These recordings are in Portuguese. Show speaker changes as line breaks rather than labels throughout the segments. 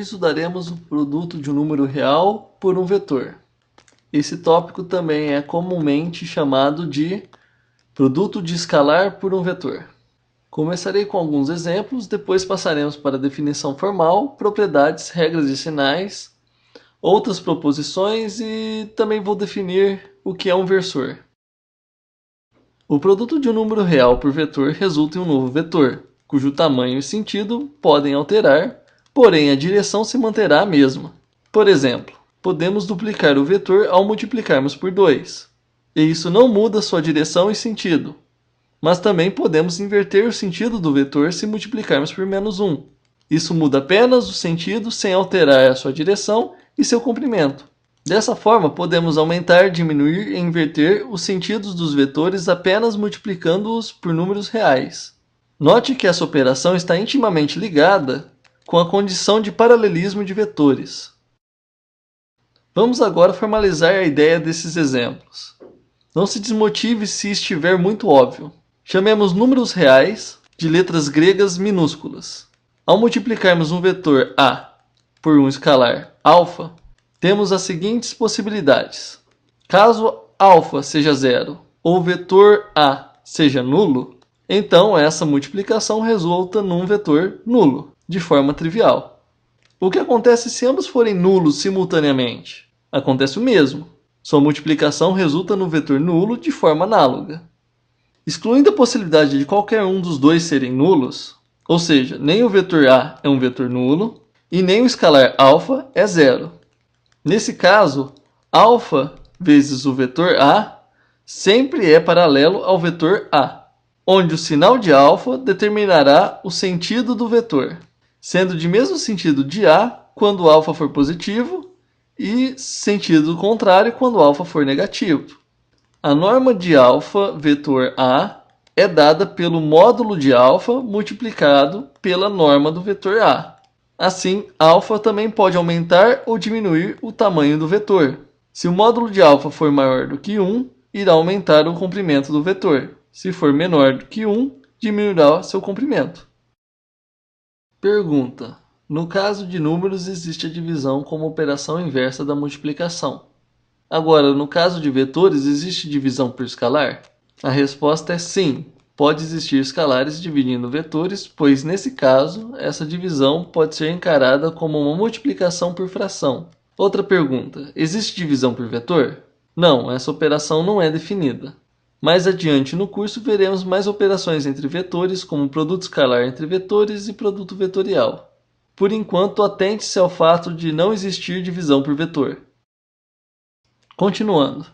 estudaremos o produto de um número real por um vetor. Esse tópico também é comumente chamado de produto de escalar por um vetor. Começarei com alguns exemplos, depois passaremos para a definição formal, propriedades, regras de sinais, outras proposições e também vou definir o que é um versor. O produto de um número real por vetor resulta em um novo vetor, cujo tamanho e sentido podem alterar, porém a direção se manterá a mesma. Por exemplo, podemos duplicar o vetor ao multiplicarmos por 2, e isso não muda sua direção e sentido. Mas também podemos inverter o sentido do vetor se multiplicarmos por menos 1. Isso muda apenas o sentido sem alterar a sua direção e seu comprimento. Dessa forma, podemos aumentar, diminuir e inverter os sentidos dos vetores apenas multiplicando-os por números reais. Note que essa operação está intimamente ligada com a condição de paralelismo de vetores. Vamos agora formalizar a ideia desses exemplos. Não se desmotive se estiver muito óbvio. Chamemos números reais de letras gregas minúsculas. Ao multiplicarmos um vetor a por um escalar alfa, temos as seguintes possibilidades. Caso alfa seja zero ou o vetor a seja nulo, então essa multiplicação resulta num vetor nulo, de forma trivial. O que acontece se ambos forem nulos simultaneamente? Acontece o mesmo. Sua multiplicação resulta no vetor nulo de forma análoga. Excluindo a possibilidade de qualquer um dos dois serem nulos, ou seja, nem o vetor a é um vetor nulo e nem o escalar alfa é zero. Nesse caso, alfa vezes o vetor a sempre é paralelo ao vetor a, onde o sinal de alfa determinará o sentido do vetor, sendo de mesmo sentido de a quando alfa for positivo e sentido contrário quando alfa for negativo. A norma de alfa vetor a é dada pelo módulo de alfa multiplicado pela norma do vetor a. Assim, alfa também pode aumentar ou diminuir o tamanho do vetor. Se o módulo de alfa for maior do que 1, irá aumentar o comprimento do vetor. Se for menor do que 1, diminuirá seu comprimento. Pergunta: no caso de números existe a divisão como operação inversa da multiplicação. Agora, no caso de vetores, existe divisão por escalar? A resposta é sim. Pode existir escalares dividindo vetores, pois nesse caso, essa divisão pode ser encarada como uma multiplicação por fração. Outra pergunta: existe divisão por vetor? Não, essa operação não é definida. Mais adiante no curso veremos mais operações entre vetores, como produto escalar entre vetores e produto vetorial. Por enquanto, atente-se ao fato de não existir divisão por vetor. Continuando.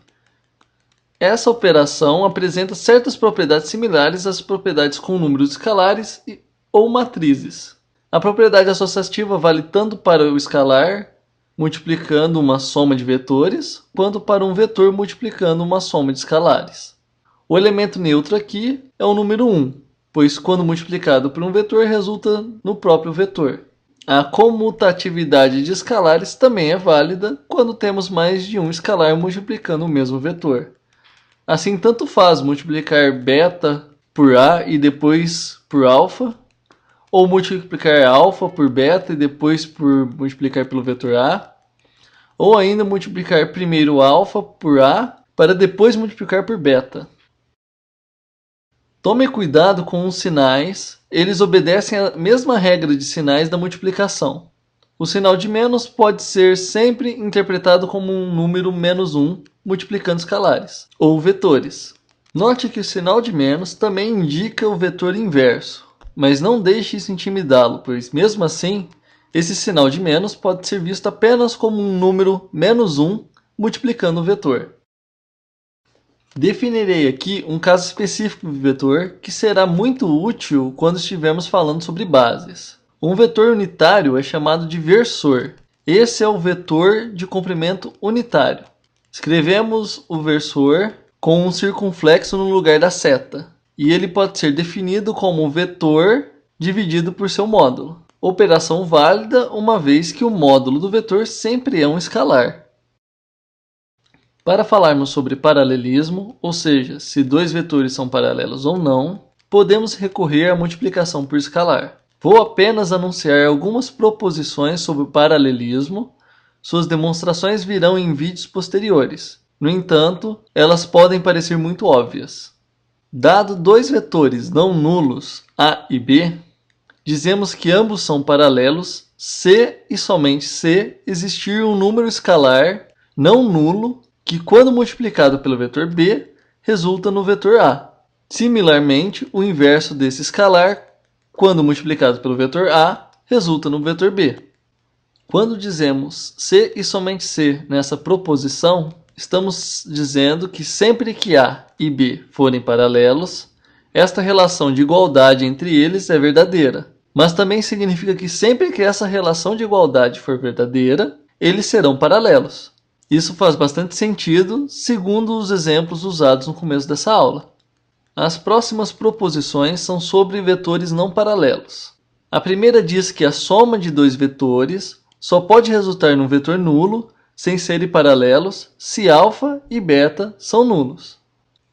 Essa operação apresenta certas propriedades similares às propriedades com números escalares ou matrizes. A propriedade associativa vale tanto para o escalar, multiplicando uma soma de vetores, quanto para um vetor multiplicando uma soma de escalares. O elemento neutro aqui é o número 1, pois quando multiplicado por um vetor resulta no próprio vetor. A comutatividade de escalares também é válida quando temos mais de um escalar multiplicando o mesmo vetor. Assim, tanto faz multiplicar beta por a e depois por alfa, ou multiplicar alfa por beta e depois por multiplicar pelo vetor a, ou ainda multiplicar primeiro alfa por a para depois multiplicar por beta. Tome cuidado com os sinais, eles obedecem à mesma regra de sinais da multiplicação. O sinal de menos pode ser sempre interpretado como um número menos 1 multiplicando escalares, ou vetores. Note que o sinal de menos também indica o vetor inverso, mas não deixe isso intimidá-lo, pois mesmo assim, esse sinal de menos pode ser visto apenas como um número menos 1 multiplicando o vetor. Definirei aqui um caso específico de vetor que será muito útil quando estivermos falando sobre bases. Um vetor unitário é chamado de versor. Esse é o vetor de comprimento unitário. Escrevemos o versor com um circunflexo no lugar da seta, e ele pode ser definido como vetor dividido por seu módulo. Operação válida uma vez que o módulo do vetor sempre é um escalar. Para falarmos sobre paralelismo, ou seja, se dois vetores são paralelos ou não, podemos recorrer à multiplicação por escalar. Vou apenas anunciar algumas proposições sobre o paralelismo. Suas demonstrações virão em vídeos posteriores. No entanto, elas podem parecer muito óbvias. Dado dois vetores não nulos, A e B, dizemos que ambos são paralelos se e somente se existir um número escalar não nulo que, quando multiplicado pelo vetor B, resulta no vetor A. Similarmente, o inverso desse escalar, quando multiplicado pelo vetor A, resulta no vetor B. Quando dizemos se e somente se nessa proposição, estamos dizendo que sempre que A e B forem paralelos, esta relação de igualdade entre eles é verdadeira. Mas também significa que sempre que essa relação de igualdade for verdadeira, eles serão paralelos. Isso faz bastante sentido, segundo os exemplos usados no começo dessa aula. As próximas proposições são sobre vetores não paralelos. A primeira diz que a soma de dois vetores só pode resultar num vetor nulo sem serem paralelos se alfa e beta são nulos.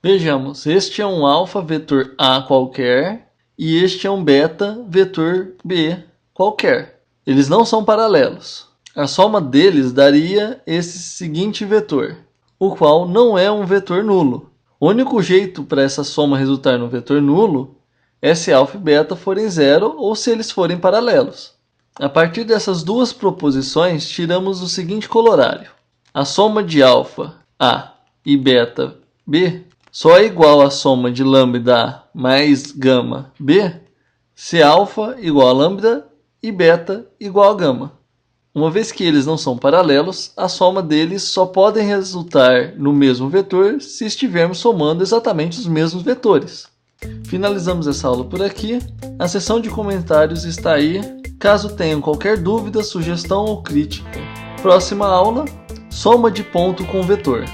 Vejamos, este é um alfa vetor A qualquer e este é um beta vetor B qualquer. Eles não são paralelos. A soma deles daria esse seguinte vetor, o qual não é um vetor nulo. O único jeito para essa soma resultar no vetor nulo é se alfa e beta forem zero ou se eles forem paralelos. A partir dessas duas proposições, tiramos o seguinte corolário. A soma de alfa A e beta B só é igual à soma de lambda A mais gama B se alfa igual a lambda e beta igual a gama. Uma vez que eles não são paralelos, a soma deles só pode resultar no mesmo vetor se estivermos somando exatamente os mesmos vetores. Finalizamos essa aula por aqui. A seção de comentários está aí, caso tenham qualquer dúvida, sugestão ou crítica. Próxima aula, soma de ponto com vetor.